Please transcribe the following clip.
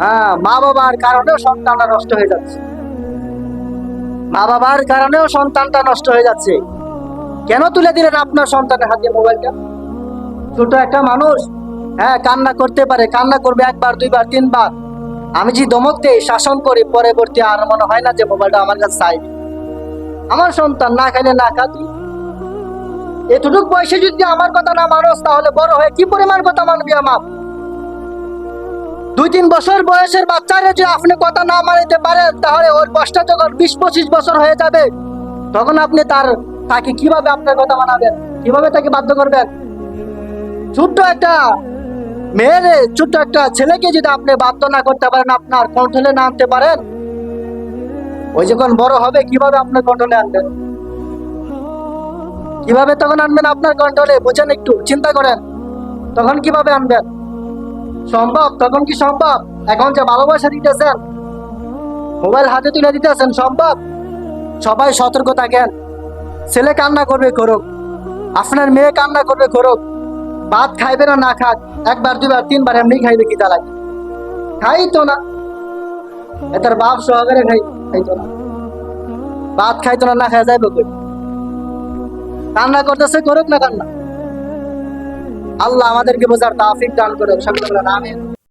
হ্যাঁ, মা বাবার কারণেও সন্তানটা নষ্ট হয়ে যাচ্ছে। মা বাবার কারণেও সন্তানটা নষ্ট হয়ে যাচ্ছে। কেন তুলে দিলেন আপনার সন্তানের হাতে মোবাইলটা? ছোট একটা মানুষ, হ্যাঁ, কান্না করতে পারে, কান্না করবে একবার, দুইবার, তিনবার। আমি যে ধমক দেই, শাসন করি, পরবর্তী আর মনে হয় না যে মোবাইলটা আমার কাছে চাইবে। আমার সন্তান না খাইলে না খাতি, এতটুক বয়সে যদি আমার কথা না মানুষ, তাহলে বড় হয়ে কি পরিমাণ কথা মানবি আমার? 2-3 বছর বয়সের বাচ্চারে যে আপনি কথা না মানিতে পারেন, তাহলে ওর বয়সটা যখন 20-25 বছর হয়ে যাবে, তখন আপনি তাকে কিভাবে আপনার কথা মানাবেন? কিভাবে তাকে বাধ্য করবেন? ছোট্ট একটা মেয়েরে, ছোট্ট একটা ছেলেকে যদি আপনি বাধ্য না করতে পারেন, আপনার কন্ট্রোলে না আনতে পারেন, ওই যখন বড় হবে কিভাবে আপনার কন্ট্রোলে আনবেন? কিভাবে তখন আনবেন আপনার কন্ট্রোলে? বুঝেন, একটু চিন্তা করেন। তখন কিভাবে আনবেন? সম্ভব? তখন কি সম্ভব? এখন যে ভালোবাসা দিতেছেন, মোবাইল হাতে তুলে দিতেছেন, সম্ভব? সবাই সতর্ক থাকেন। ছেলে কান্না করবে, করুক। আপনার মেয়ে কান্না করবে, করুক। ভাত খাইবে না, না খাক, একবার, দুইবার, তিনবার এমনি খাইবে, কি তা লাগে? খাই তো না। এটার বাপ সহকারে খাইতো না। ভাত খাইতো না, না খাই যাইবে কই? কান্না করতেছে, করুক না কান্না। আল্লাহ আমাদেরকে বোঝার তৌফিক দান করে। সকলে বলেন আমিন।